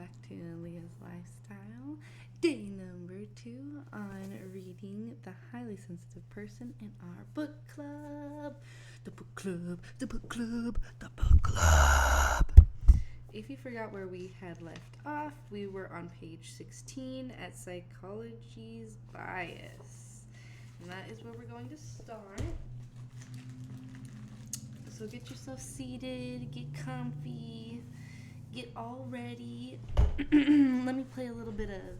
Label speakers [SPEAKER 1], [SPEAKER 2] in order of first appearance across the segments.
[SPEAKER 1] back to Leah's Lifestyle. Day number 2 on reading The Highly Sensitive Person in our book club. The book club, the book club, the book club. If you forgot where we had left off, we were on page 16 at Psychology's Bias. And that is where we're going to start. So get yourself seated, get comfy, get all ready. Let me play a little bit of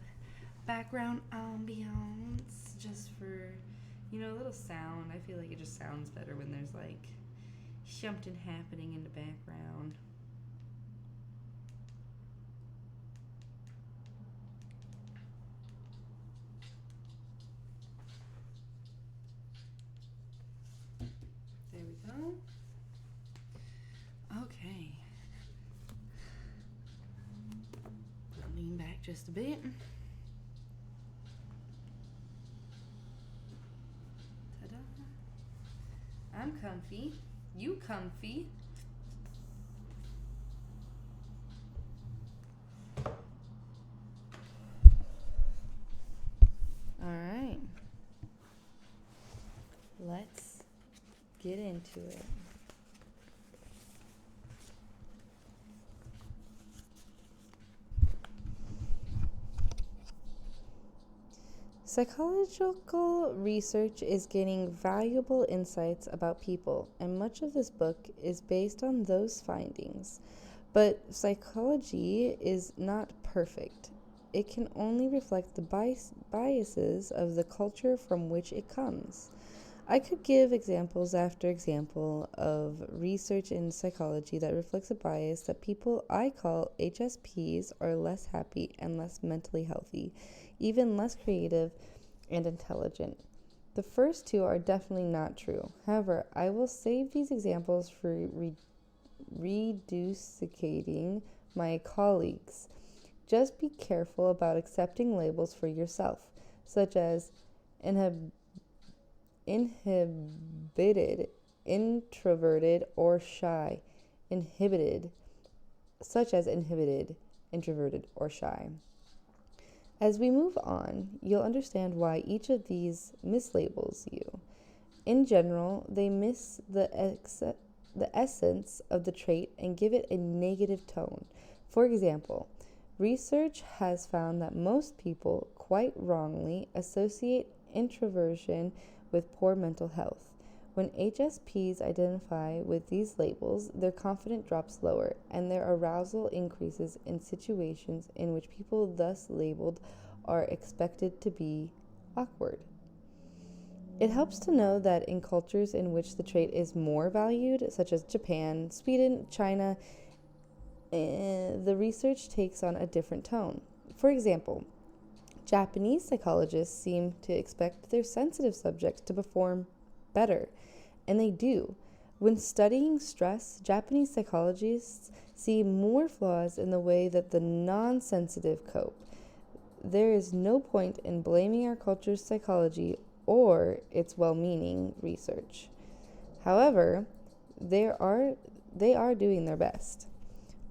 [SPEAKER 1] background ambiance just for, a little sound. I feel like it just sounds better when there's like something happening in the background. There we go. Okay. Lean back just a bit. Ta-da. I'm comfy. You comfy. All right. Let's get into it. Psychological research is gaining valuable insights about people, and much of this book is based on those findings. But psychology is not perfect. It can only reflect the biases of the culture from which it comes. I could give examples after example of research in psychology that reflects a bias that people I call HSPs are less happy and less mentally healthy, even less creative and intelligent. The first two are definitely not true. However, I will save these examples for reducicating my colleagues. Just be careful about accepting labels for yourself, such as inhibited, introverted, or shy. Inhibited, introverted, or shy. As we move on, you'll understand why each of these mislabels you. In general, they miss the essence of the trait and give it a negative tone. For example, research has found that most people, quite wrongly, associate introversion with poor mental health. When HSPs identify with these labels, their confidence drops lower, and their arousal increases in situations in which people thus labeled are expected to be awkward. It helps to know that in cultures in which the trait is more valued, such as Japan, Sweden, China, the research takes on a different tone. For example, Japanese psychologists seem to expect their sensitive subjects to perform better, and they do. When studying stress, Japanese psychologists see more flaws in the way that the non-sensitive cope. There is no point in blaming our culture's psychology or its well-meaning research. However, they are doing their best.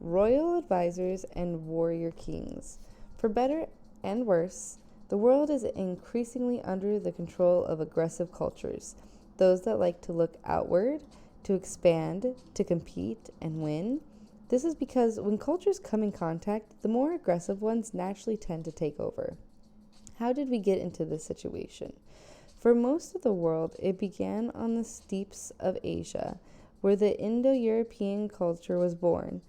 [SPEAKER 1] Royal advisors and warrior kings. For better and worse, the world is increasingly under the control of aggressive cultures, those that like to look outward, to expand, to compete, and win. This is because when cultures come in contact, the more aggressive ones naturally tend to take over. How did we get into this situation? For most of the world, it began on the steppes of Asia, where the Indo-European culture was born.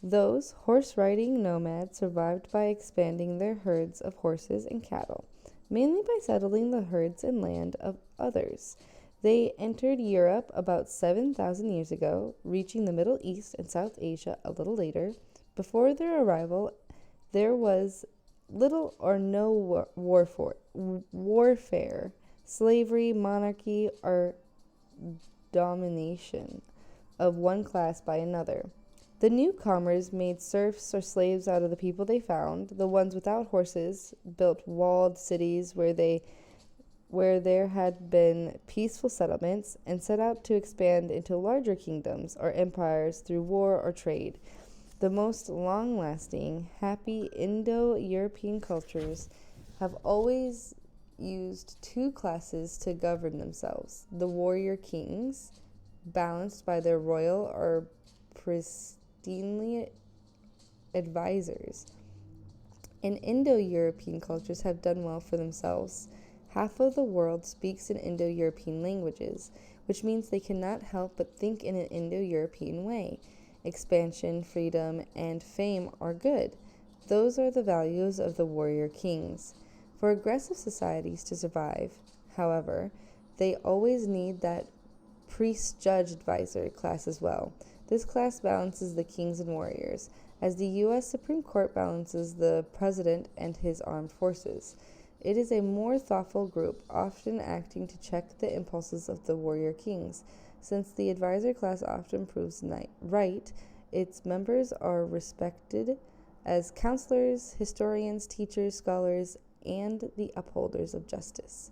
[SPEAKER 1] Those horse-riding nomads survived by expanding their herds of horses and cattle, mainly by settling the herds and land of others. They entered Europe about 7,000 years ago, reaching the Middle East and South Asia a little later. Before their arrival, there was little or no warfare, slavery, monarchy, or domination of one class by another. The newcomers made serfs or slaves out of the people they found. The ones without horses built walled cities where there had been peaceful settlements, and set out to expand into larger kingdoms or empires through war or trade. The most long-lasting, happy Indo-European cultures have always used two classes to govern themselves: the warrior kings, balanced by their royal or pristinely advisors. And Indo-European cultures have done well for themselves. Half of the world speaks in Indo-European languages, which means they cannot help but think in an Indo-European way. Expansion, freedom, and fame are good. Those are the values of the warrior kings. For aggressive societies to survive, however, they always need that priest-judge advisor class as well. This class balances the kings and warriors, as the U.S. Supreme Court balances the president and his armed forces. It is a more thoughtful group, often acting to check the impulses of the warrior kings. Since the advisor class often proves right, its members are respected as counselors, historians, teachers, scholars, and the upholders of justice.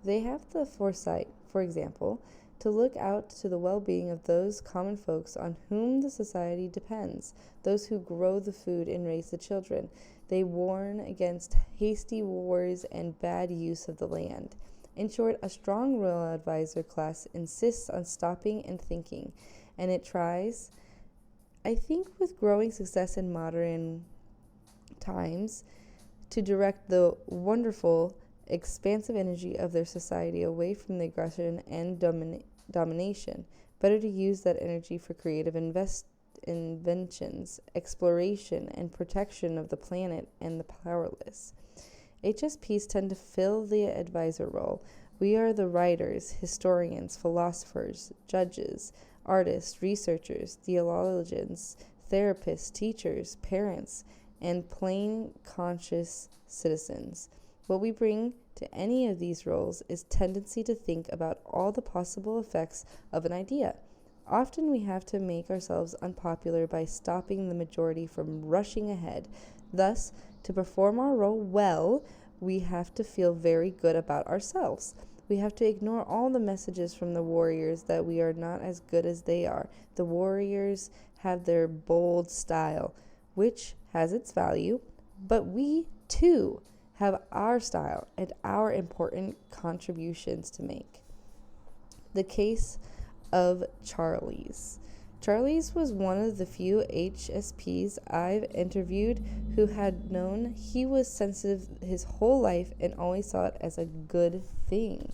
[SPEAKER 1] They have the foresight, for example, to look out to the well-being of those common folks on whom the society depends, those who grow the food and raise the children. They warn against hasty wars and bad use of the land. In short, a strong royal advisor class insists on stopping and thinking, and it tries, I think with growing success in modern times, to direct the wonderful, expansive energy of their society away from the aggression and domination. Better to use that energy for creative inventions, exploration, and protection of the planet and the powerless. HSPs tend to fill the advisor role. We are the writers, historians, philosophers, judges, artists, researchers, theologians, therapists, teachers, parents, and plain conscious citizens. What we bring to any of these roles is tendency to think about all the possible effects of an idea. Often we have to make ourselves unpopular by stopping the majority from rushing ahead. Thus, to perform our role well, we have to feel very good about ourselves. We have to ignore all the messages from the warriors that we are not as good as they are. The warriors have their bold style, which has its value, but we too have our style and our important contributions to make. The case of Charlie's. Charlie's was one of the few HSPs I've interviewed who had known he was sensitive his whole life and always saw it as a good thing.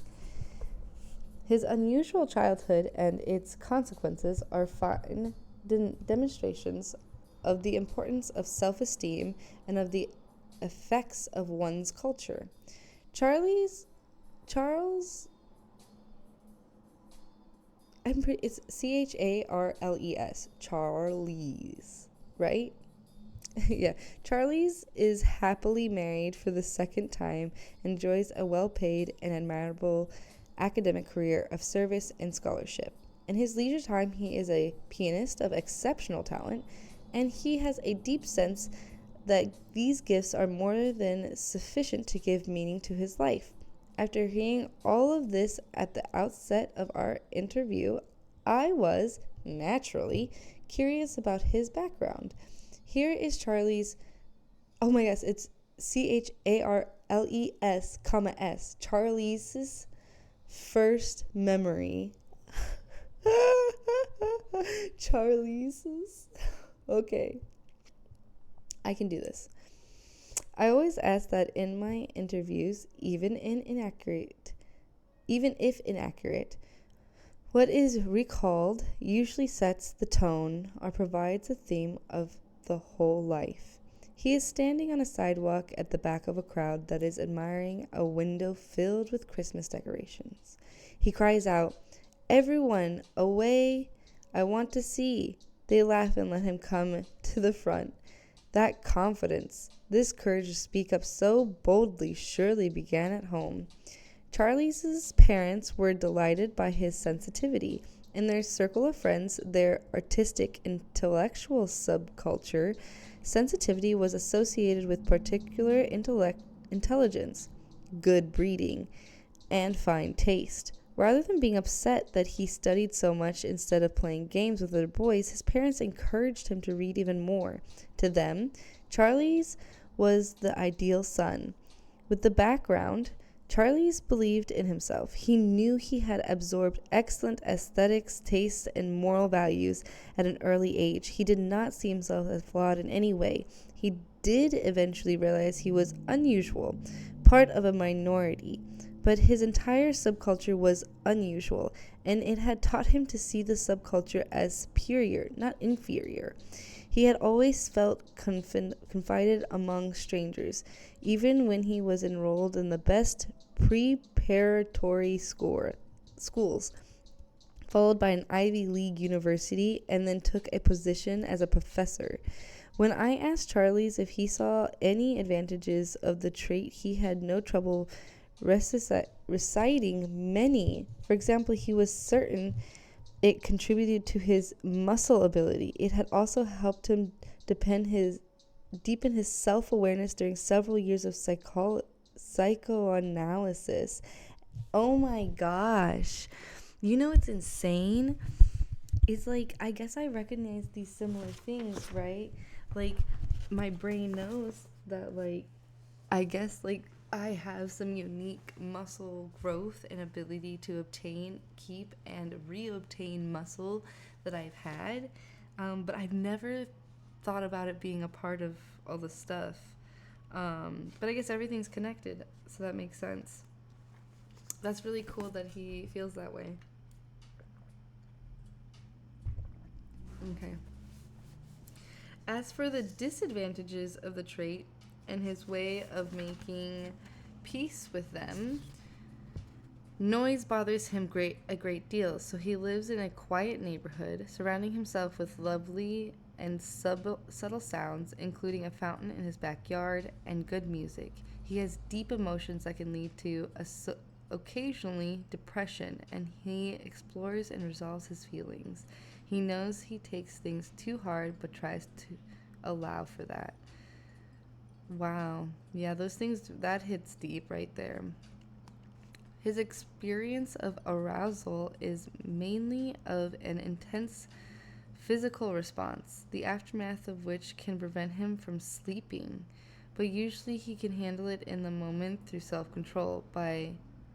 [SPEAKER 1] His unusual childhood and its consequences are fine demonstrations of the importance of self-esteem and of the effects of one's culture. Charles it's Charles. Charlie's, right? Yeah. Charlie's is happily married for the second time and enjoys a well-paid and admirable academic career of service and scholarship. In his leisure time, he is a pianist of exceptional talent, and he has a deep sense that these gifts are more than sufficient to give meaning to his life. After hearing all of this at the outset of our interview, I was, naturally, curious about his background. Here is Charlie's, oh my gosh, it's Charles, S. Charlie's first memory. Charlie's. Okay. I can do this. I always ask that in my interviews, even if inaccurate, what is recalled usually sets the tone or provides a theme of the whole life. He is standing on a sidewalk at the back of a crowd that is admiring a window filled with Christmas decorations. He cries out, "Everyone, away! I want to see." They laugh and let him come to the front. That confidence, this courage to speak up so boldly surely began at home. Charlie's parents were delighted by his sensitivity. In their circle of friends, their artistic, intellectual subculture, sensitivity was associated with particular intelligence, good breeding, and fine taste. Rather than being upset that he studied so much instead of playing games with other boys, his parents encouraged him to read even more. To them, Charlie's was the ideal son. With the background, Charlie's believed in himself. He knew he had absorbed excellent aesthetics, tastes, and moral values at an early age. He did not see himself as flawed in any way. He did eventually realize he was unusual, part of a minority, but his entire subculture was unusual, and it had taught him to see the subculture as superior, not inferior. He had always felt confided among strangers, even when he was enrolled in the best preparatory schools, followed by an Ivy League university, and then took a position as a professor. When I asked Charlie's if he saw any advantages of the trait, he had no trouble reciting many. For example, he was certain it contributed to his muscle ability. It had also helped him deepen his self-awareness during several years of psychoanalysis. Oh my gosh. You know what's insane? It's like, I guess I recognize these similar things, right? Like, my brain knows that, like, I guess, like, I have some unique muscle growth and ability to obtain, keep, and reobtain muscle that I've had. But I've never thought about it being a part of all the stuff. But I guess everything's connected, so that makes sense. That's really cool that he feels that way. Okay. As for the disadvantages of the trait and his way of making peace with them, noise bothers him a great deal, so he lives in a quiet neighborhood, surrounding himself with lovely and subtle sounds, including a fountain in his backyard and good music. He has deep emotions that can lead to occasionally depression, and he explores and resolves his feelings. He knows he takes things too hard, but tries to allow for that. Wow. Yeah, those things, that hits deep right there. His experience of arousal is mainly of an intense physical response, the aftermath of which can prevent him from sleeping. But usually he can handle it in the moment through self-control by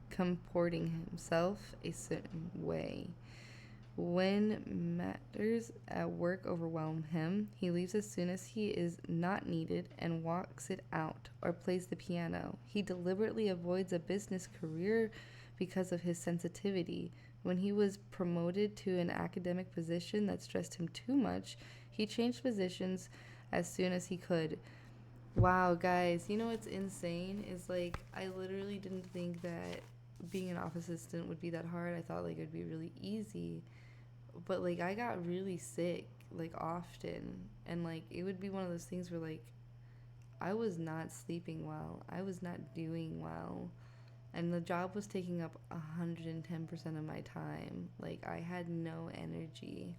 [SPEAKER 1] comporting himself a certain way. When matters at work overwhelm him, he leaves as soon as he is not needed and walks it out or plays the piano. He deliberately avoids a business career because of his sensitivity. When he was promoted to an academic position that stressed him too much, he changed positions as soon as he could. Wow, guys, you know what's insane is, like, I literally didn't think that being an office assistant would be that hard. I thought, like, it would be really easy. But, like, I got really sick, like, often. And, like, it would be one of those things where, like, I was not sleeping well. I was not doing well. And the job was taking up 110% of my time. Like, I had no energy.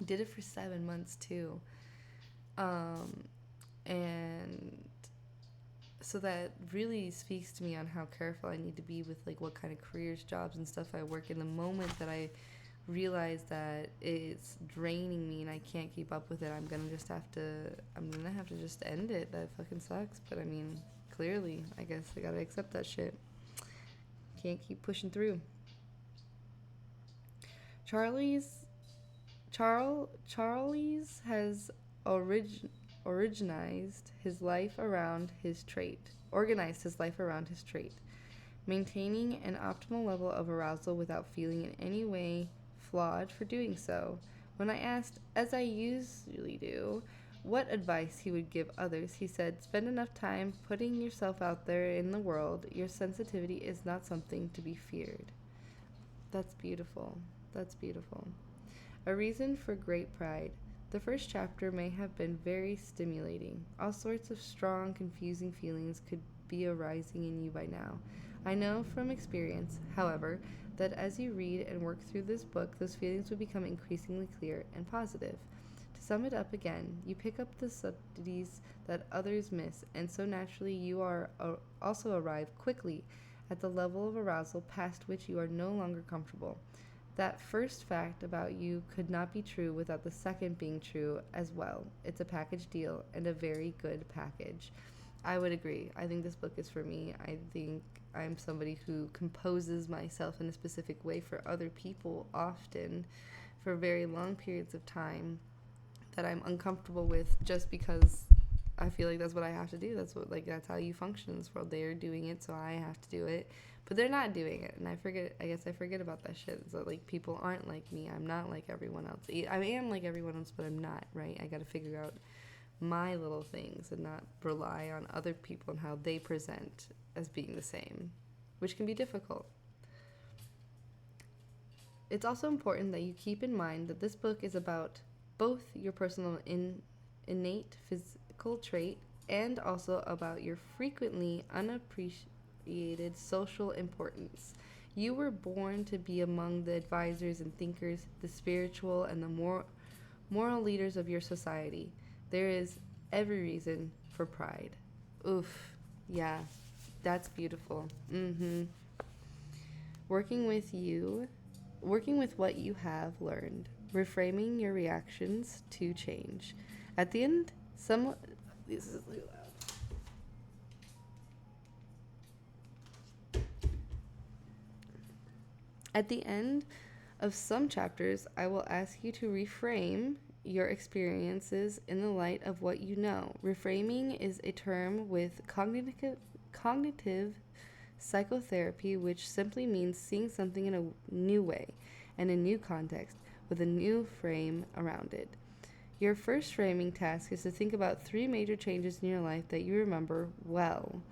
[SPEAKER 1] I did it for 7 months, too. And so that really speaks to me on how careful I need to be with, like, what kind of careers, jobs, and stuff I work in. The moment that I realize that it's draining me and I can't keep up with it, I'm gonna have to just end it. That fucking sucks. But I mean, clearly, I guess I gotta accept that shit. Can't keep pushing through. Charlie's has organized his life around his trait, maintaining an optimal level of arousal without feeling in any way flawed for doing so. When I asked, as I usually do, what advice he would give others, he said, spend enough time putting yourself out there in the world. Your sensitivity is not something to be feared. That's beautiful. That's beautiful. A reason for great pride. The first chapter may have been very stimulating. All sorts of strong, confusing feelings could be arising in you by now. I know from experience, however, that as you read and work through this book, those feelings will become increasingly clear and positive. To sum it up again, you pick up the subtleties that others miss, and so naturally you also arrive quickly at the level of arousal past which you are no longer comfortable. That first fact about you could not be true without the second being true as well. It's a package deal, and a very good package. I would agree. I think this book is for me. I think I'm somebody who composes myself in a specific way for other people often for very long periods of time that I'm uncomfortable with just because I feel like that's what I have to do. That's how you function in this world. They're doing it, so I have to do it. But they're not doing it, and I forget about that shit. So, like, people aren't like me. I'm not like everyone else. I am like everyone else, but I'm not, right? I gotta figure out my little things and not rely on other people and how they present as being the same, which can be difficult. It's also important that you keep in mind that this book is about both your personal innate physical trait and also about your frequently unappreciated social importance. You were born to be among the advisors and thinkers, the spiritual and the moral leaders of your society. There is every reason for pride. Oof. Yeah, that's beautiful. Working with what you have learned, reframing your reactions to change. At the end, this is really loud. At the end of some chapters, I will ask you to reframe your experiences in the light of what you know. Reframing is a term with cognitive psychotherapy, which simply means seeing something in a new way and a new context with a new frame around it. Your first framing task is to think about 3 major changes in your life that you remember well.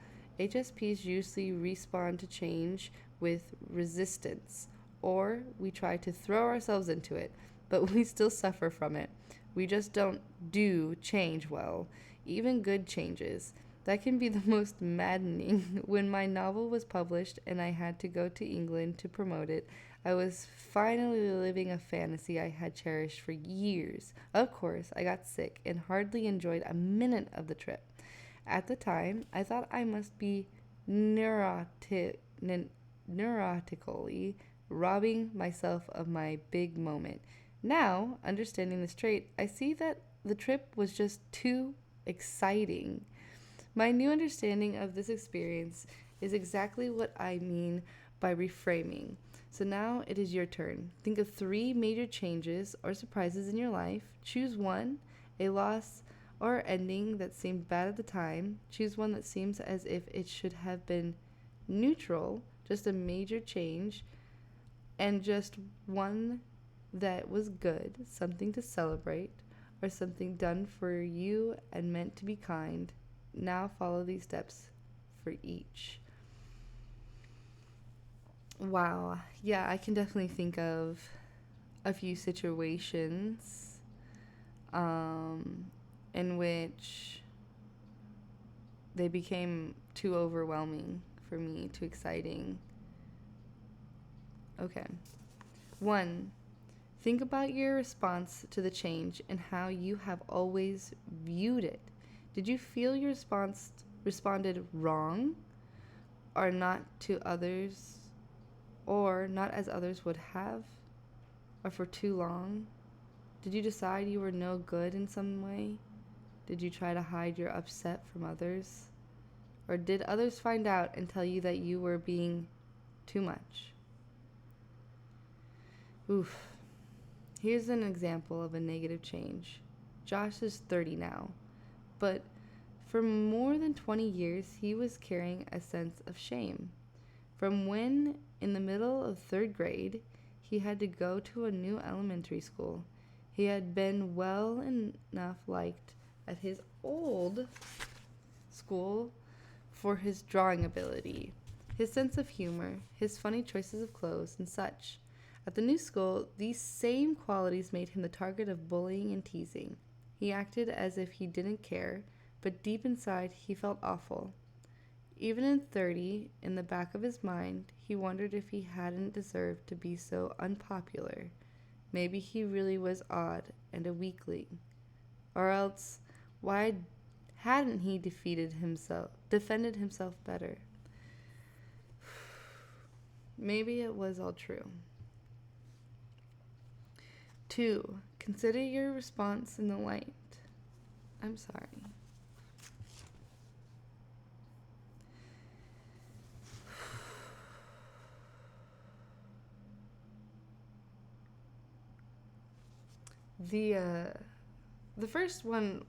[SPEAKER 1] HSPs usually respond to change with resistance, or we try to throw ourselves into it, but we still suffer from it. We just don't do change well, even good changes. That can be the most maddening. When my novel was published and I had to go to England to promote it, I was finally living a fantasy I had cherished for years. Of course, I got sick and hardly enjoyed a minute of the trip. At the time, I thought I must be neurotically robbing myself of my big moment. Now, understanding this trait, I see that the trip was just too exciting. My new understanding of this experience is exactly what I mean by reframing. So now it is your turn. Think of 3 major changes or surprises in your life. Choose one, a loss or ending that seemed bad at the time. Choose one that seems as if it should have been neutral, just a major change, and just one that was good, something to celebrate, or something done for you and meant to be kind. Now follow these steps for each. Wow. Yeah, I can definitely think of a few situations in which they became too overwhelming for me, too exciting. Okay. 1. Think about your response to the change and how you have always viewed it. Did you feel your response responded wrong or not to others, or not as others would have, or for too long? Did you decide you were no good in some way? Did you try to hide your upset from others? Or did others find out and tell you that you were being too much? Oof. Here's an example of a negative change. Josh is 30 now, but for more than 20 years, he was carrying a sense of shame. From when, in the middle of 3rd grade, he had to go to a new elementary school. He had been well enough liked at his old school for his drawing ability, his sense of humor, his funny choices of clothes, and such. At the new school, these same qualities made him the target of bullying and teasing. He acted as if he didn't care, but deep inside, he felt awful. Even in 30, in the back of his mind, he wondered if he hadn't deserved to be so unpopular. Maybe he really was odd and a weakling. Or else, why hadn't he defended himself better? Maybe it was all true. 2. Consider your response in the light. I'm sorry. The first one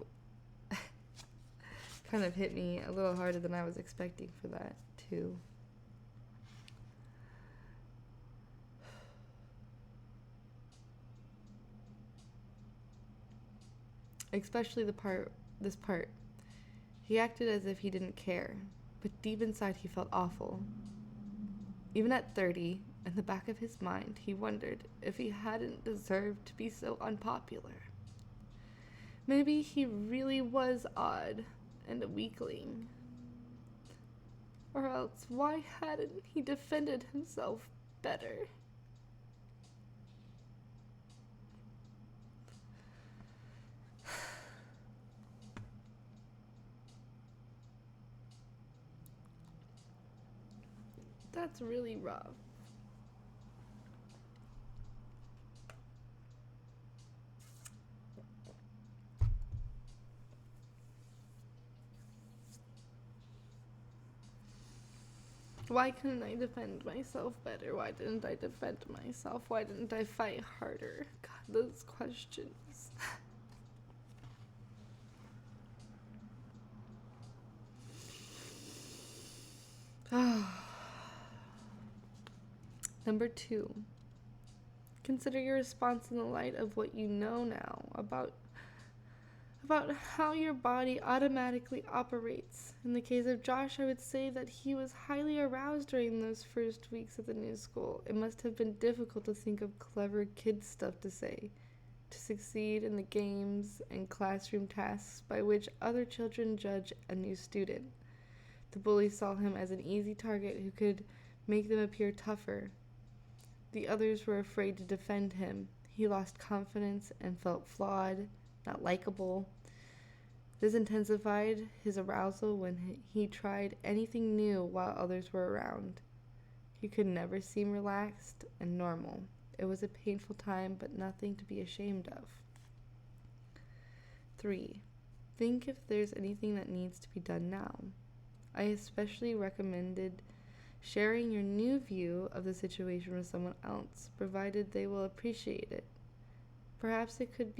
[SPEAKER 1] kind of hit me a little harder than I was expecting for that, too. Especially this part. He acted as if he didn't care, but deep inside he felt awful. Even at 30, in the back of his mind, he wondered if he hadn't deserved to be so unpopular. Maybe he really was odd and a weakling. Or else, why hadn't he defended himself better? That's really rough. Why couldn't I defend myself better? Why didn't I defend myself? Why didn't I fight harder? God, those questions. Number 2. Consider your response in the light of what you know now about how your body automatically operates. In the case of Josh, I would say that he was highly aroused during those first weeks at the new school. It must have been difficult to think of clever kid stuff to say, to succeed in the games and classroom tasks by which other children judge a new student. The bullies saw him as an easy target who could make them appear tougher. The others were afraid to defend him. He lost confidence and felt flawed, not likable. This intensified his arousal when he tried anything new while others were around. He could never seem relaxed and normal. It was a painful time, but nothing to be ashamed of. 3. Think if there's anything that needs to be done now. I especially recommended sharing your new view of the situation with someone else, provided they will appreciate it. Perhaps it could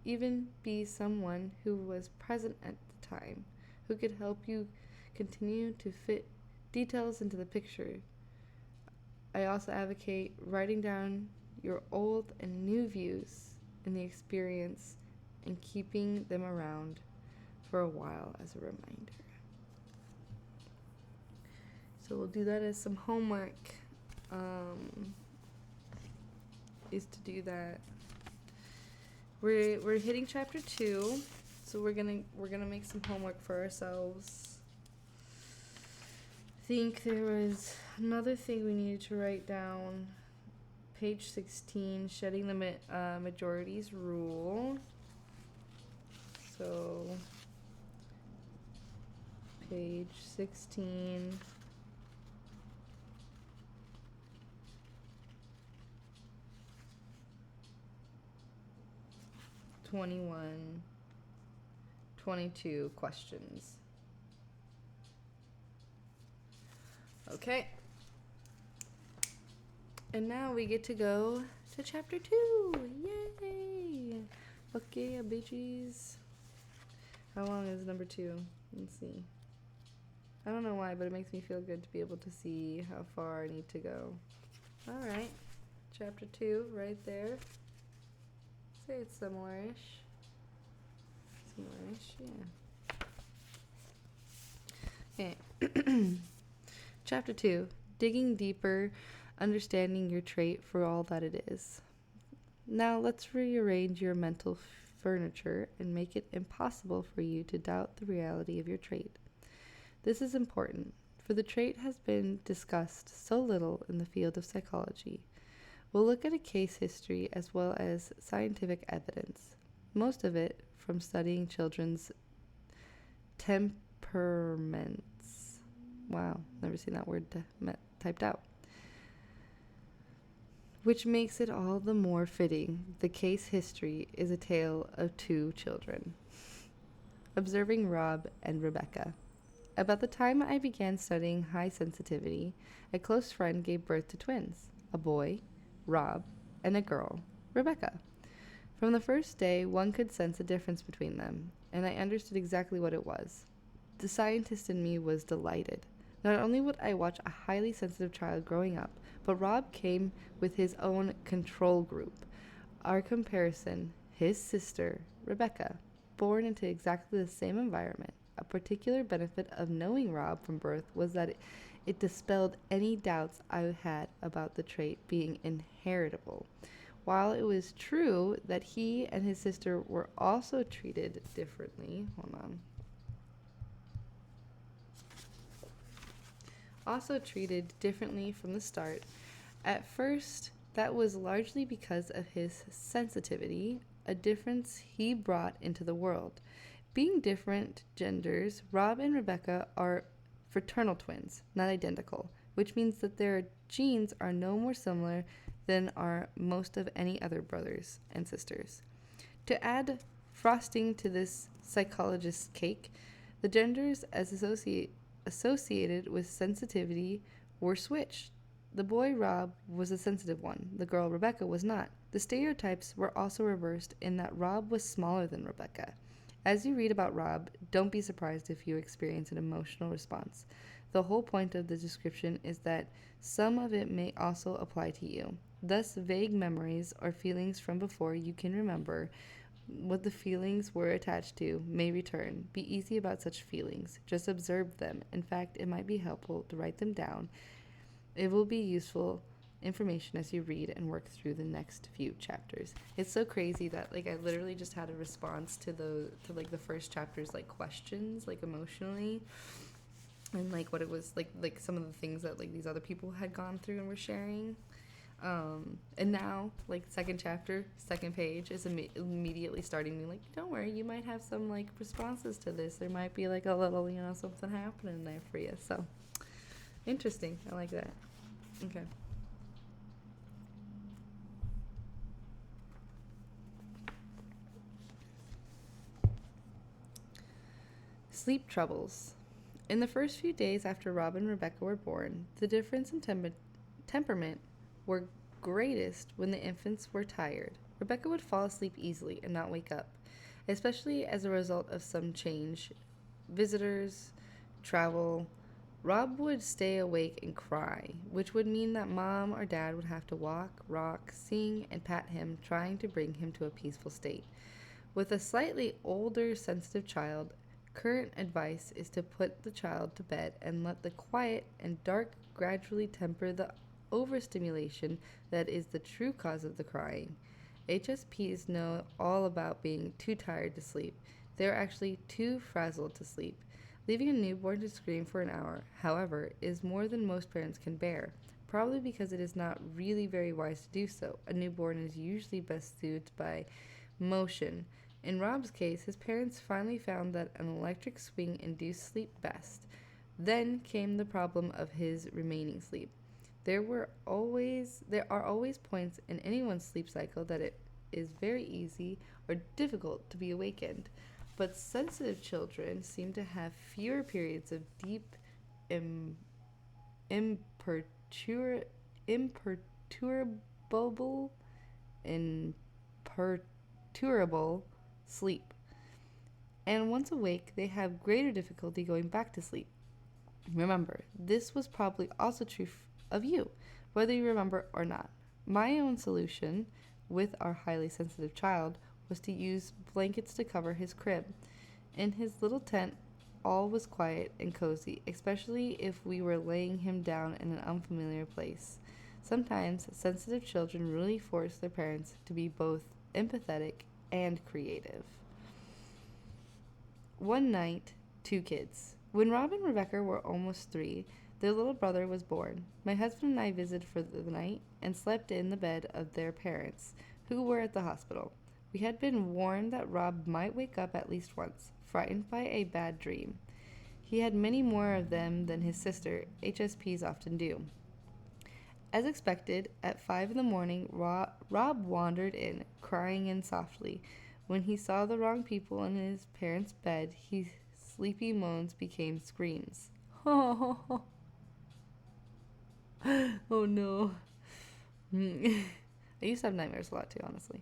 [SPEAKER 1] even be someone who was present at the time, who could help you continue to fit details into the picture. I also advocate writing down your old and new views in the experience and keeping them around for a while as a reminder. So we'll do that as some homework, is to do that. We're hitting chapter 2, so we're gonna make some homework for ourselves. I think there was another thing we needed to write down. Page 16, shedding the majorities rule. So page 16. '21, 22 questions. Okay. And now we get to go to chapter 2. Yay! Okay, bitches. How long is number 2? Let's see. I don't know why, but it makes me feel good to be able to see how far I need to go. Alright. Chapter 2, right there. Say it's similar-ish. Yeah. Okay. Chapter 2. Digging deeper, understanding your trait for all that it is. Now let's rearrange your mental furniture and make it impossible for you to doubt the reality of your trait. This is important, for the trait has been discussed so little in the field of psychology. We'll look at a case history as well as scientific evidence, most of it from studying children's temperaments. Wow, never seen that word typed out. which makes it all the more fitting. The case history is a tale of two children. Observing Rob and Rebecca. About the time I began studying high sensitivity, a close friend gave birth to twins, a boy, Rob, and a girl, Rebecca. From the first day, one could sense a difference between them, and I understood exactly what it was. The scientist in me was delighted. Not only would I watch a highly sensitive child growing up, but Rob came with his own control group. Our comparison, his sister, Rebecca, born into exactly the same environment. A particular benefit of knowing Rob from birth was that it dispelled any doubts I had about the trait being inheritable. While it was true that he and his sister were also treated differently, from the start, at first that was largely because of his sensitivity, a difference he brought into the world. Being different genders, Rob and Rebecca are fraternal twins, not identical, which means that their genes are no more similar than are most of any other brothers and sisters. To add frosting to this psychologist's cake, the genders as associated with sensitivity were switched. The boy Rob was a sensitive one, the girl Rebecca was not. The stereotypes were also reversed in that Rob was smaller than Rebecca. As you read about Rob, don't be surprised if you experience an emotional response. The whole point of the description is that some of it may also apply to you. Thus, vague memories or feelings from before you can remember what the feelings were attached to may return. Be easy about such feelings. Just observe them. In fact, it might be helpful to write them down. It will be useful information as you read and work through the next few chapters. It's so crazy that I literally just had a response to the first chapter's questions emotionally, and what it was like some of the things that these other people had gone through and were sharing. And now second chapter, second page is immediately starting me don't worry, you might have some responses to this. There might be a little something happening there for you. So interesting. I like that. Okay. Sleep troubles. In the first few days after Rob and Rebecca were born, the difference in temperament were greatest when the infants were tired. Rebecca would fall asleep easily and not wake up, especially as a result of some change, visitors, travel. Rob would stay awake and cry, which would mean that mom or dad would have to walk, rock, sing, and pat him, trying to bring him to a peaceful state. With a slightly older, sensitive child, current advice is to put the child to bed and let the quiet and dark gradually temper the overstimulation that is the true cause of the crying. HSPs know all about being too tired to sleep. They are actually too frazzled to sleep. Leaving a newborn to scream for an hour, however, is more than most parents can bear, probably because it is not really very wise to do so. A newborn is usually best soothed by motion. In Rob's case, his parents finally found that an electric swing induced sleep best. Then came the problem of his remaining sleep. There are always points in anyone's sleep cycle that it is very easy or difficult to be awakened. But sensitive children seem to have fewer periods of deep, imperturbable sleep. And once awake, they have greater difficulty going back to sleep. Remember, this was probably also true of you, whether you remember or not. My own solution with our highly sensitive child was to use blankets to cover his crib. In his little tent, all was quiet and cozy, especially if we were laying him down in an unfamiliar place. Sometimes sensitive children really force their parents to be both empathetic and creative. One night, 2 kids. When Rob and Rebecca were almost 3, their little brother was born. My husband and I visited for the night and slept in the bed of their parents, who were at the hospital. We had been warned that Rob might wake up at least once, frightened by a bad dream. He had many more of them than his sister. HSPs often do. As expected, at 5 in the morning, Rob wandered in, crying in softly. When he saw the wrong people in his parents' bed, his sleepy moans became screams. Oh, oh no. I used to have nightmares a lot too, honestly.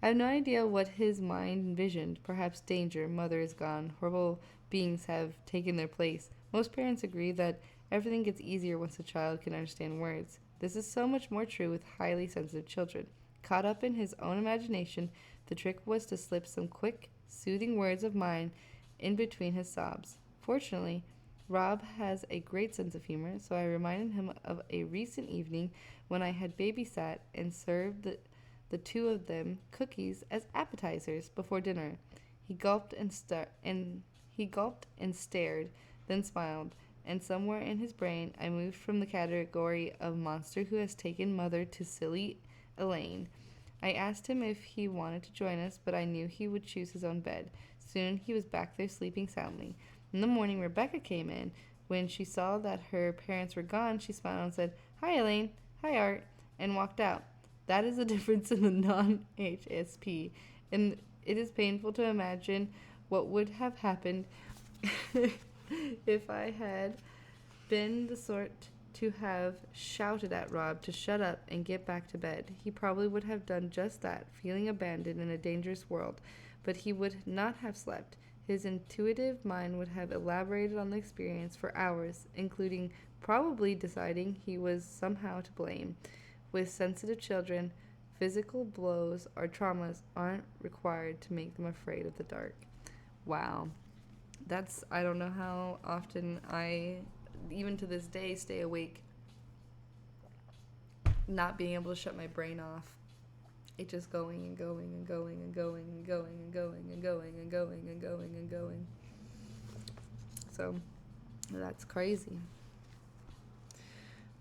[SPEAKER 1] I have no idea what his mind envisioned. Perhaps danger, mother is gone, horrible beings have taken their place. Most parents agree that everything gets easier once a child can understand words. This is so much more true with highly sensitive children. Caught up in his own imagination, the trick was to slip some quick, soothing words of mine in between his sobs. Fortunately, Rob has a great sense of humor, so I reminded him of a recent evening when I had babysat and served the two of them cookies as appetizers before dinner. He gulped and stared, then smiled, and somewhere in his brain I moved from the category of monster who has taken mother to silly Elaine. I asked him if he wanted to join us, but I knew he would choose his own bed. Soon he was back there sleeping soundly. In the morning, Rebecca came in. When she saw that her parents were gone, she smiled and said, "Hi, Elaine. Hi, Art," and walked out. That is the difference in the non-HSP, and it is painful to imagine what would have happened if I had been the sort to have shouted at Rob to shut up and get back to bed. He probably would have done just that, feeling abandoned in a dangerous world, but he would not have slept. His intuitive mind would have elaborated on the experience for hours, including probably deciding he was somehow to blame. With sensitive children, physical blows or traumas aren't required to make them afraid of the dark. Wow. I don't know how often I, even to this day, stay awake, not being able to shut my brain off. It just going and going and going and going and going and going and going and going and going and going. So, that's crazy.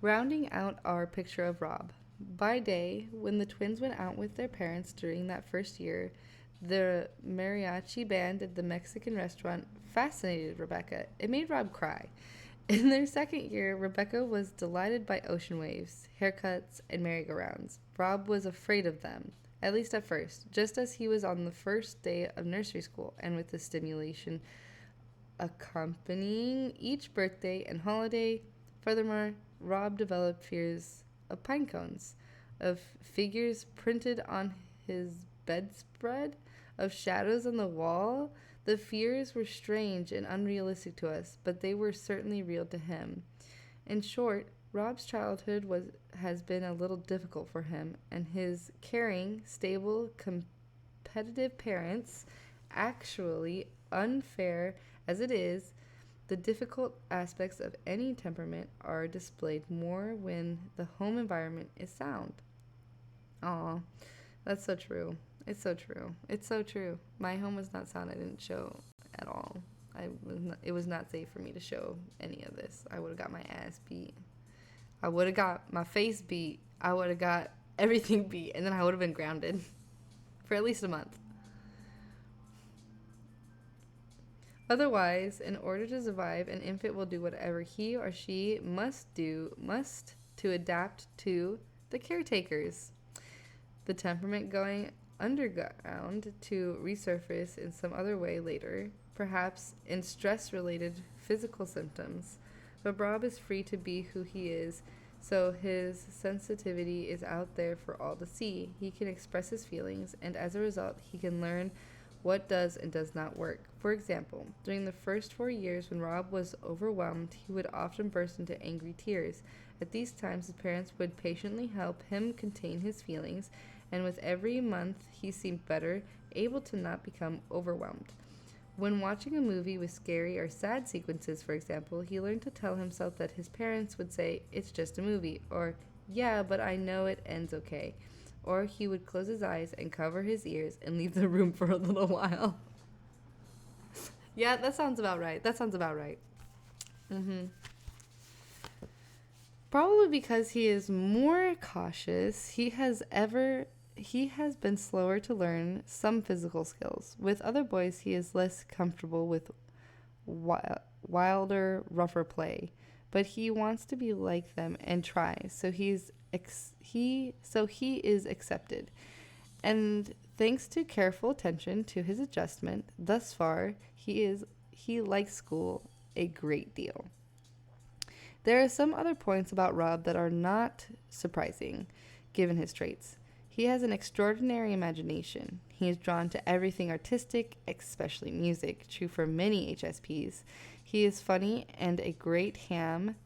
[SPEAKER 1] Rounding out our picture of Rob. By day, when the twins went out with their parents during that first year, the mariachi band at the Mexican restaurant fascinated Rebecca. It made Rob cry. In their second year, Rebecca was delighted by ocean waves, haircuts, and merry-go-rounds. Rob was afraid of them, at least at first, just as he was on the first day of nursery school, and with the stimulation accompanying each birthday and holiday. Furthermore, Rob developed fears of pine cones, of figures printed on his bedspread, of shadows on the wall. The fears were strange and unrealistic to us, but they were certainly real to him. In short, Rob's childhood has been a little difficult for him, and his caring, stable, competitive parents, actually unfair as it is, the difficult aspects of any temperament are displayed more when the home environment is sound. Aw, that's so true. It's so true. It's so true. My home was not sound. I didn't show at all. It was not safe for me to show any of this. I would have got my ass beat. I would have got my face beat. I would have got everything beat. And then I would have been grounded for at least a month. Otherwise, in order to survive, an infant will do whatever he or she must to adapt to the caretakers. The temperament going underground to resurface in some other way later, perhaps in stress-related physical symptoms. But Rob is free to be who he is, so his sensitivity is out there for all to see. He can express his feelings, and as a result, he can learn what does and does not work. For example, during the first 4 years when Rob was overwhelmed, he would often burst into angry tears. At these times, his parents would patiently help him contain his feelings, and with every month he seemed better, able to not become overwhelmed. When watching a movie with scary or sad sequences, for example, he learned to tell himself that his parents would say, "It's just a movie," or "Yeah, but I know it ends okay." Or he would close his eyes and cover his ears and leave the room for a little while. Yeah, that sounds about right. Probably because he is more cautious, he has been slower to learn some physical skills. With other boys, he is less comfortable with wilder, rougher play. but he wants to be like them and try. So he is accepted. And thanks to careful attention to his adjustment, thus far he likes school a great deal. There are some other points about Rob that are not surprising, given his traits. He has an extraordinary imagination. He is drawn to everything artistic, especially music, true for many HSPs. He is funny and a great ham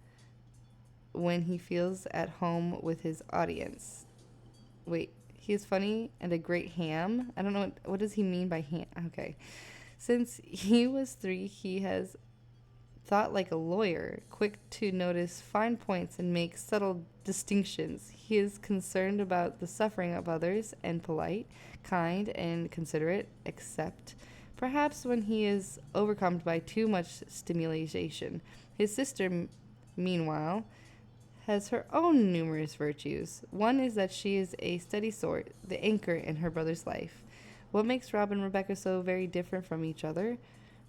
[SPEAKER 1] when he feels at home with his audience. Wait, he is funny and a great ham? I don't know, what does he mean by ham? Okay. Since he was 3, he has thought like a lawyer, quick to notice fine points and make subtle distinctions. He is concerned about the suffering of others and polite, kind, and considerate, except perhaps when he is overcome by too much stimulation. His sister, meanwhile, has her own numerous virtues. One is that she is a steady sort, the anchor in her brother's life. What makes Rob and Rebecca so very different from each other?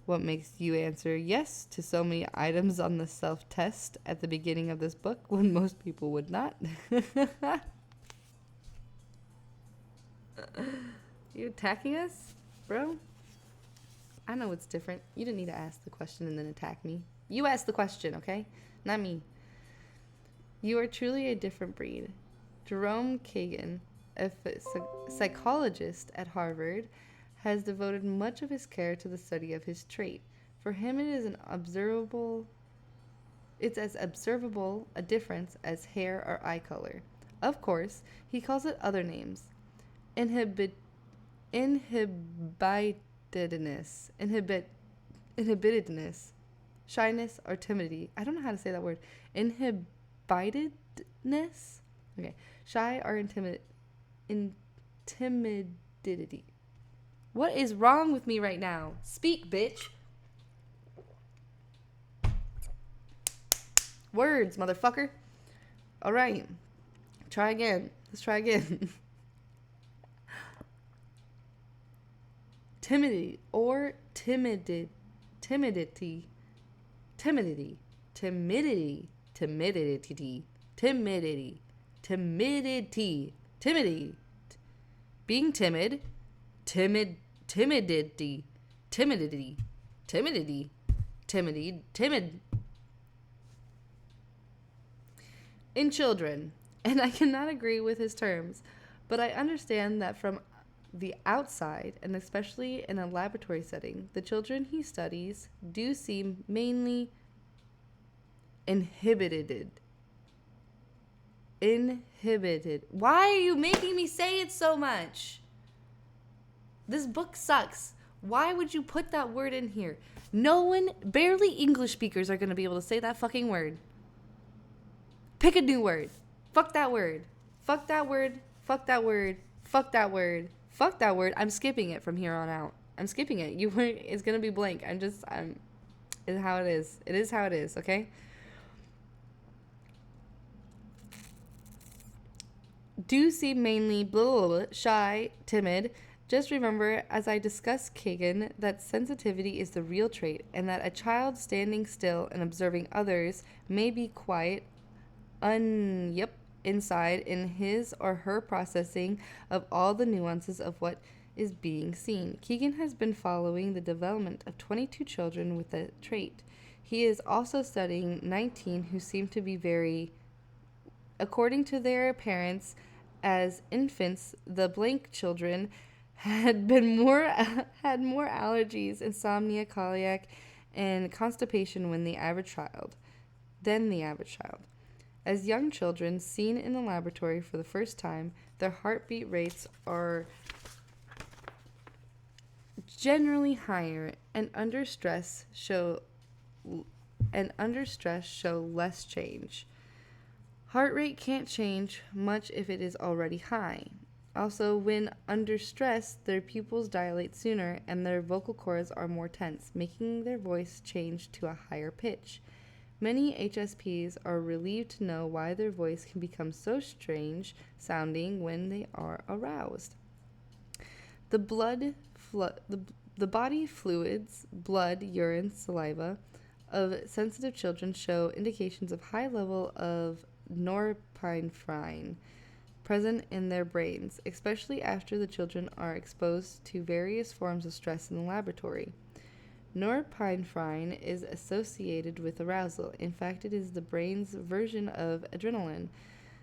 [SPEAKER 1] What makes you answer yes to so many items on the self-test at the beginning of this book when most people would not? You attacking us, bro? I know it's different. You didn't need to ask the question and then attack me. You asked the question, okay? Not me. You are truly a different breed. Jerome Kagan, a psychologist at Harvard, has devoted much of his care to the study of his trait. For him, it's as observable a difference as hair or eye color. Of course, he calls it other names. Inhibitedness, shyness, or timidity. I don't know how to say that word. Inhibitedness? Okay. Shy or intimidity. What is wrong with me right now? Speak, bitch. Words, motherfucker. All right. Try again. Let's try again. Timidity or timidity. Timidity. Timidity. Timidity. Timidity. Timidity. Timidity. Timidity. Being timid. Timidity. Timid. In children, and I cannot agree with his terms, but I understand that from the outside, and especially in a laboratory setting, the children he studies do seem mainly inhibited. Why are you making me say it so much? This book sucks. Why would you put that word in here? No one, barely English speakers are going to be able to say that fucking word. Pick a new word. Fuck that word. Fuck that word. Fuck that word. Fuck that word. Fuck that word. I'm skipping it from here on out. I'm skipping it. It's going to be blank. It's how it is. It is how it is, okay? Do seem mainly shy, timid. Just remember, as I discuss Kagan, that sensitivity is the real trait, and that a child standing still and observing others may be quiet, inside in his or her processing of all the nuances of what is being seen. Keegan has been following the development of 22 children with the trait. He is also studying 19 who seem to be very, according to their parents, as infants, the blank children had more allergies, insomnia, coliac, and constipation than the average child. As young children seen in the laboratory for the first time, their heartbeat rates are generally higher and under stress show less change. Heart rate can't change much if it is already high. Also, when under stress, their pupils dilate sooner and their vocal cords are more tense, making their voice change to a higher pitch. Many HSPs are relieved to know why their voice can become so strange sounding when they are aroused. The body fluids, blood, urine, saliva, of sensitive children show indications of high level of norepinephrine present in their brains, especially after the children are exposed to various forms of stress in the laboratory. Norepinephrine is associated with arousal. In fact, it is the brain's version of adrenaline.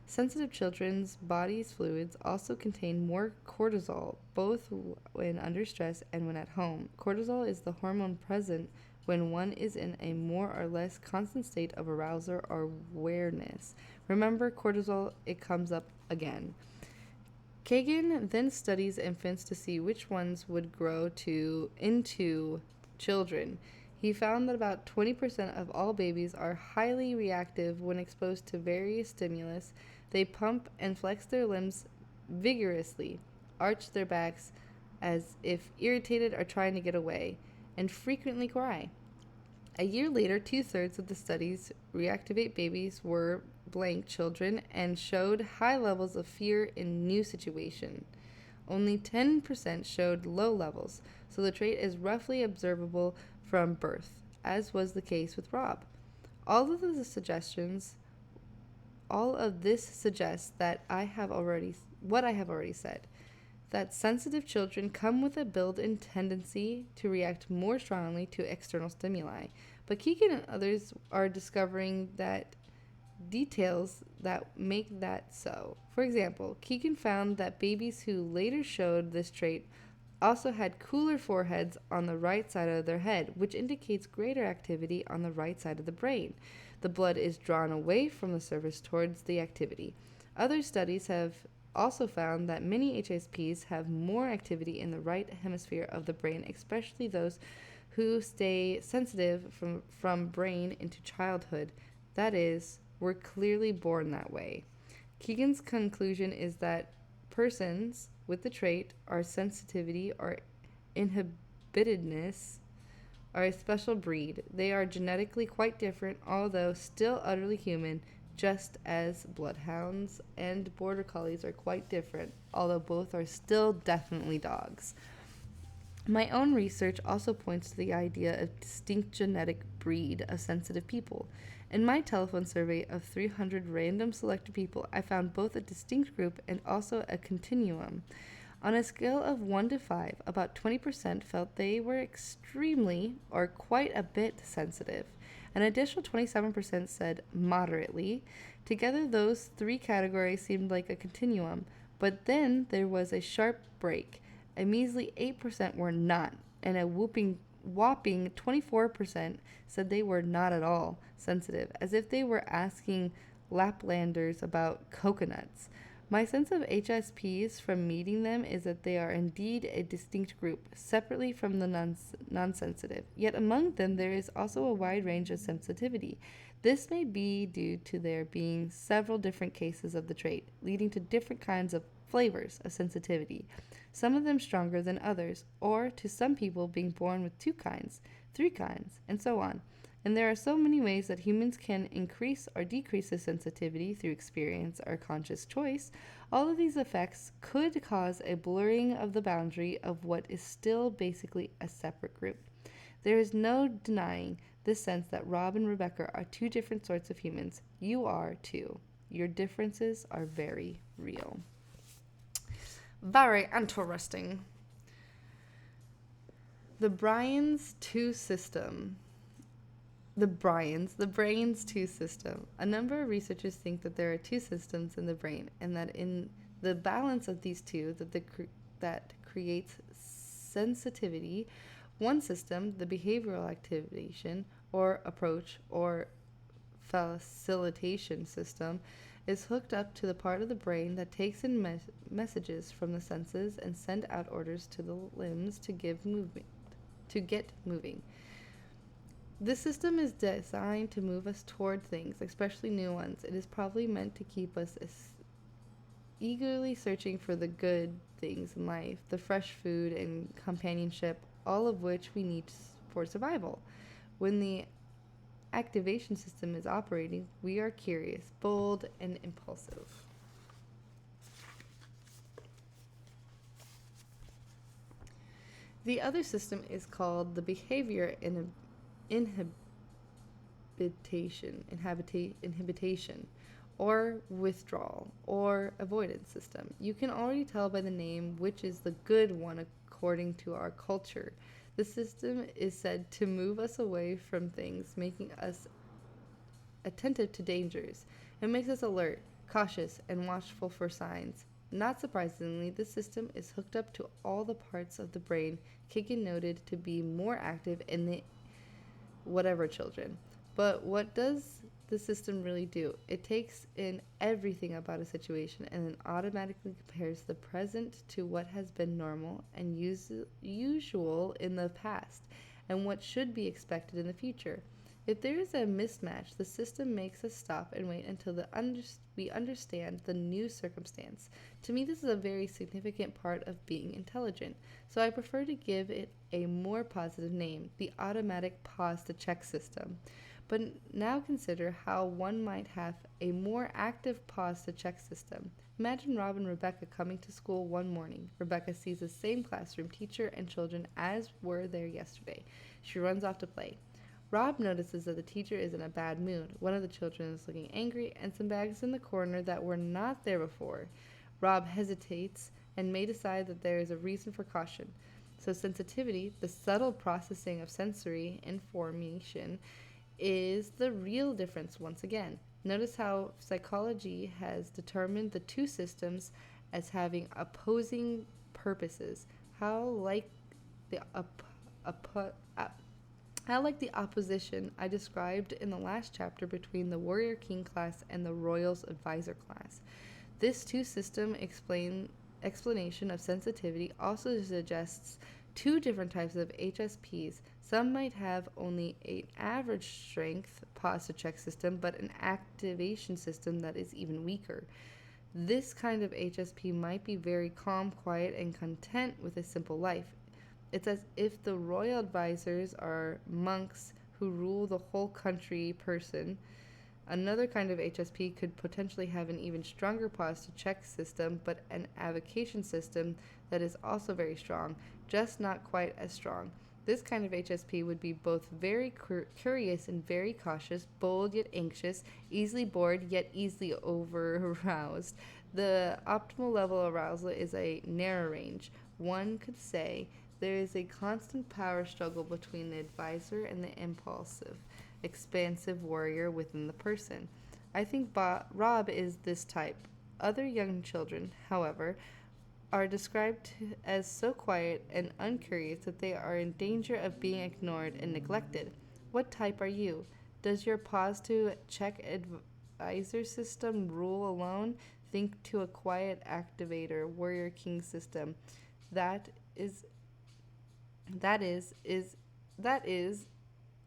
[SPEAKER 1] Sensitive children's body's fluids also contain more cortisol, both when under stress and when at home. Cortisol is the hormone present when one is in a more or less constant state of arousal or awareness. Remember, cortisol, it comes up again. Kagan then studies infants to see which ones would grow into children. He found that about 20% of all babies are highly reactive when exposed to various stimulus. They pump and flex their limbs vigorously, arch their backs as if irritated or trying to get away, and frequently cry. A year later, 2/3 of the studies reactivate babies were blank children and showed high levels of fear in new situation. Only 10% showed low levels, so the trait is roughly observable from birth, as was the case with Rob. All of this suggests that I have already said, that sensitive children come with a built-in tendency to react more strongly to external stimuli. But Keegan and others are discovering that details that make that so. For example, Keegan found that babies who later showed this trait also had cooler foreheads on the right side of their head, which indicates greater activity on the right side of the brain. The blood is drawn away from the surface towards the activity. Other studies have also found that many HSPs have more activity in the right hemisphere of the brain, especially those who stay sensitive from brain into childhood. That is, were clearly born that way. Keegan's conclusion is that persons with the trait or sensitivity or inhibitedness are a special breed. They are genetically quite different, although still utterly human, just as bloodhounds and border collies are quite different, although both are still definitely dogs. My own research also points to the idea of distinct genetic breed of sensitive people. In my telephone survey of 300 random selected people, I found both a distinct group and also a continuum. On a scale of 1 to 5, about 20% felt they were extremely or quite a bit sensitive. An additional 27% said moderately. Together, those three categories seemed like a continuum, but then there was a sharp break. A measly 8% were not, and a whopping 24% said they were not at all sensitive, as if they were asking Laplanders about coconuts. My sense of HSPs from meeting them is that they are indeed a distinct group, separately from the non-sensitive. Yet among them there is also a wide range of sensitivity. This may be due to there being several different cases of the trait, leading to different kinds of flavors of sensitivity, some of them stronger than others, or to some people being born with 2 kinds, 3 kinds, and so on. And there are so many ways that humans can increase or decrease this sensitivity through experience or conscious choice. All of these effects could cause a blurring of the boundary of what is still basically a separate group. There is no denying this sense that Rob and Rebecca are 2 different sorts of humans. You are too. Your differences are very real. Very interesting. The Brain's 2 system. The brain's 2 system. A number of researchers think that there are 2 systems in the brain, and that in the balance of these 2 that creates sensitivity. One system, the behavioral activation or approach or facilitation system, is hooked up to the part of the brain that takes in messages from the senses and send out orders to the limbs to get moving. This system is designed to move us toward things, especially new ones. It is probably meant to keep us eagerly searching for the good things in life, the fresh food and companionship, all of which we need for survival. When the activation system is operating, we are curious, bold, and impulsive. The other system is called the behavior inhibition inhibition, or withdrawal, or avoidance system. You can already tell by the name which is the good one according to our culture. The system is said to move us away from things, making us attentive to dangers. It makes us alert, cautious, and watchful for signs. Not surprisingly, this system is hooked up to all the parts of the brain Kikin noted to be more active in the whatever children. But what does the system really do? It takes in everything about a situation and then automatically compares the present to what has been normal and usual in the past and what should be expected in the future. If there is a mismatch, the system makes us stop and wait until we understand the new circumstance. To me, this is a very significant part of being intelligent, so I prefer to give it a more positive name, the automatic pause to check system. But now consider how one might have a more active pause to check system. Imagine Rob and Rebecca coming to school one morning. Rebecca sees the same classroom, teacher, and children as were there yesterday. She runs off to play. Rob notices that the teacher is in a bad mood. One of the children is looking angry, and some bags in the corner that were not there before. Rob hesitates and may decide that there is a reason for caution. So sensitivity, the subtle processing of sensory information, is the real difference once again. Notice how psychology has determined the two systems as having opposing purposes. How like the opposition I described in the last chapter between the Warrior King class and the Royals Advisor class. This two-system explanation of sensitivity also suggests two different types of HSPs. Some might have only an average strength pause to check system, but an activation system that is even weaker. This kind of HSP might be very calm, quiet, and content with a simple life. It's as if the royal advisors are monks who rule the whole country person. Another kind of HSP could potentially have an even stronger pause to check system, but an avocation system that is also very strong, just not quite as strong. This kind of HSP would be both very curious and very cautious, bold yet anxious, easily bored yet easily over-aroused. The optimal level of arousal is a narrow range. One could say there is a constant power struggle between the advisor and the impulsive, expansive warrior within the person. I think Rob is this type. Other young children, however, are described as so quiet and uncurious that they are in danger of being ignored and neglected. What type are you? Does your pause to check advisor system rule alone? Think to a quiet activator, warrior king system. That is,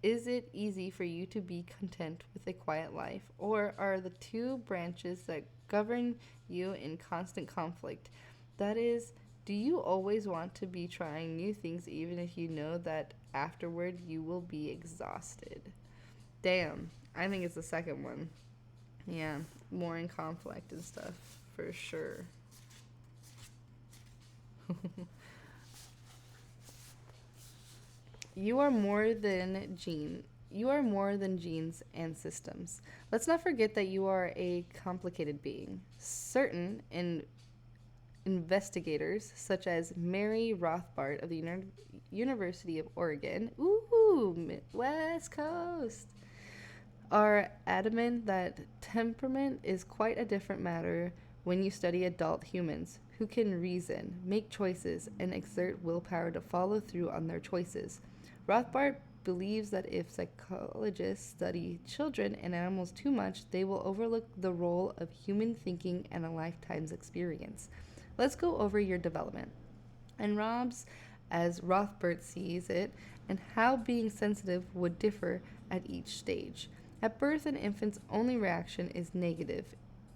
[SPEAKER 1] is it easy for you to be content with a quiet life? Or are the two branches that govern you in constant conflict? That is, do you always want to be trying new things even if you know that afterward you will be exhausted? Damn, I think it's the second one. Yeah, more in conflict and stuff, for sure. You are more than genes and systems. Let's not forget that you are a complicated being. Certain investigators, such as Mary Rothbard of the University of Oregon, West Coast, are adamant that temperament is quite a different matter when you study adult humans who can reason, make choices, and exert willpower to follow through on their choices. Rothbard believes that if psychologists study children and animals too much, they will overlook the role of human thinking and a lifetime's experience. Let's go over your development and Rob's as Rothbard sees it, and how being sensitive would differ at each stage. At birth, an infant's only reaction is negative,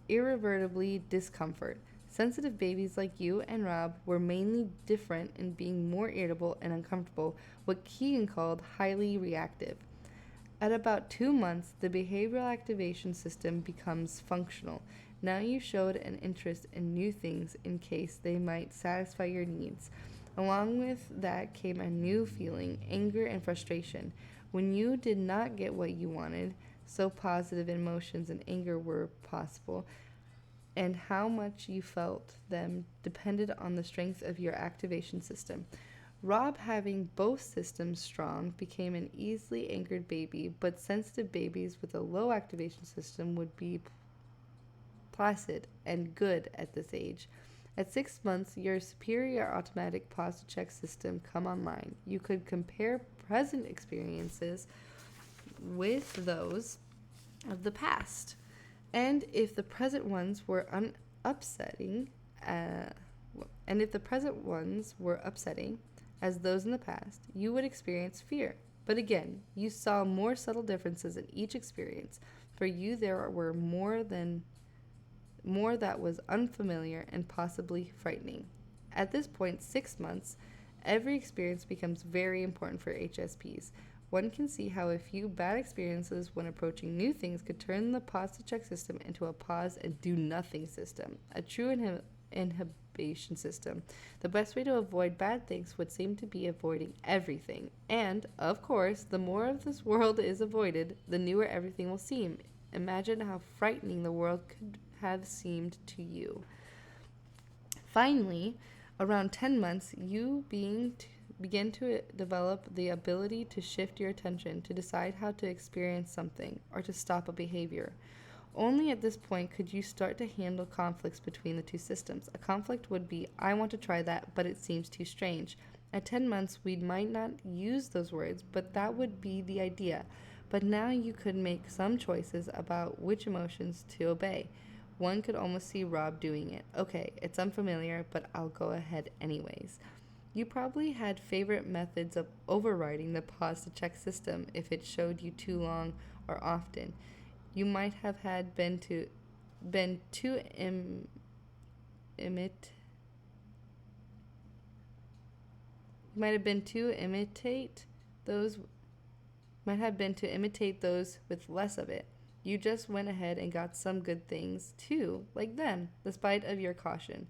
[SPEAKER 1] irrevertibly discomfort. Sensitive babies like you and Rob were mainly different in being more irritable and uncomfortable, what Keegan called highly reactive. At about 2 months, the behavioral activation system becomes functional. Now you showed an interest in new things in case they might satisfy your needs. Along with that came a new feeling, anger and frustration. When you did not get what you wanted, so positive emotions and anger were possible, and how much you felt them depended on the strength of your activation system. Rob, having both systems strong, became an easily angered baby, but sensitive babies with a low activation system would be placid and good at this age. At 6 months, your superior automatic pause to check system come online. You could compare present experiences with those of the past. And if the present ones were upsetting, and if the present ones were upsetting as those in the past, you would experience fear. But again, you saw more subtle differences in each experience. For you, there were more that was unfamiliar and possibly frightening. At this point, 6 months, every experience becomes very important for HSPs. One can see how a few bad experiences when approaching new things could turn the pause to check system into a pause and do nothing system, a true inhibition system. The best way to avoid bad things would seem to be avoiding everything. And, of course, the more of this world is avoided, the newer everything will seem. Imagine how frightening the world could have seemed to you. Finally, around 10 months, you begin to develop the ability to shift your attention, to decide how to experience something, or to stop a behavior. Only at this point could you start to handle conflicts between the two systems. A conflict would be, I want to try that, but it seems too strange. At 10 months, we might not use those words, but that would be the idea. But now you could make some choices about which emotions to obey. One could almost see Rob doing it. Okay, it's unfamiliar, but I'll go ahead anyways. You probably had favorite methods of overriding the pause to check system if it showed you too long or often. You might have had been too imitate those with less of it. You just went ahead and got some good things too, like them, despite of your caution.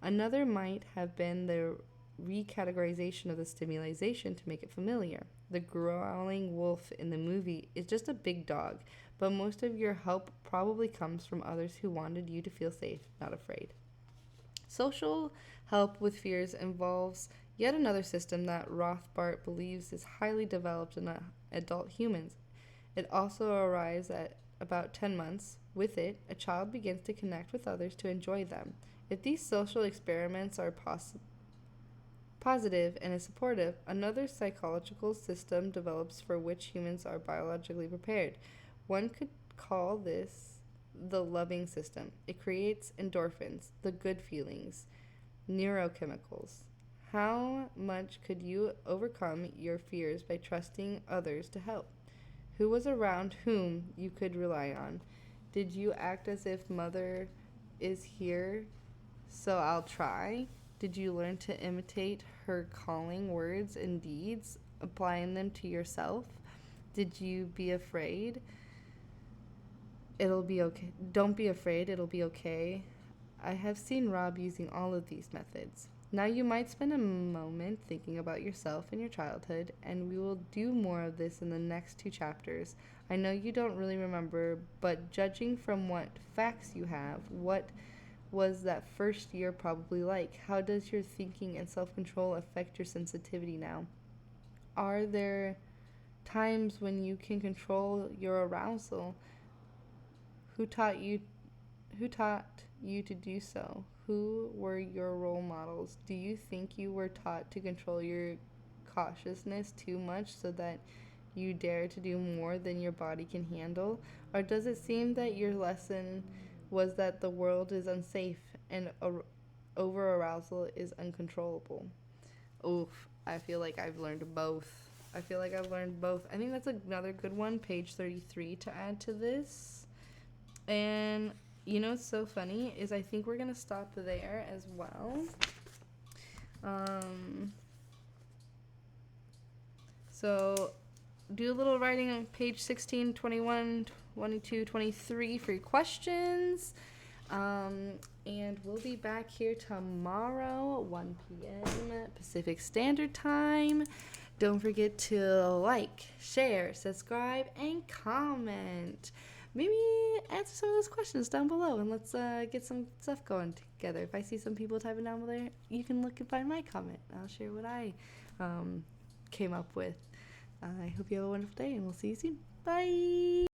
[SPEAKER 1] Another might have been the recategorization of the stimulation to make it familiar. The growling wolf in the movie is just a big dog, but most of your help probably comes from others who wanted you to feel safe, not afraid. Social help with fears involves yet another system that Rothbard believes is highly developed in adult humans. It also arrives at about 10 months. With it, a child begins to connect with others to enjoy them. If these social experiments are positive and is supportive, another psychological system develops for which humans are biologically prepared. One could call this the loving system. It creates endorphins, the good feelings, neurochemicals. How much could you overcome your fears by trusting others to help? Who was around whom you could rely on? Did you act as if mother is here, so I'll try? Did you learn to imitate her calling words and deeds, applying them to yourself? Did you be afraid? It'll be okay. Don't be afraid, it'll be okay. I have seen Rob using all of these methods. Now you might spend a moment thinking about yourself and your childhood, and we will do more of this in the next 2 chapters. I know you don't really remember, but judging from what facts you have, what was that first year probably like? How does your thinking and self-control affect your sensitivity now? Are there times when you can control your arousal? Who taught you to do so? Who were your role models? Do you think you were taught to control your cautiousness too much so that you dare to do more than your body can handle? Or does it seem that your lesson was that the world is unsafe and over-arousal is uncontrollable? Oof, I feel like I've learned both. I think that's another good one, page 33, to add to this. And you know what's so funny is I think we're going to stop there as well. So do a little writing on page 16, 21, 22, 23 for your questions. And we'll be back here tomorrow, 1 p.m. Pacific Standard Time. Don't forget to like, share, subscribe, and comment. Maybe answer some of those questions down below, and let's get some stuff going together. If I see some people typing down there, you can look and find my comment. I'll share what I came up with. I hope you have a wonderful day, and we'll see you soon. Bye!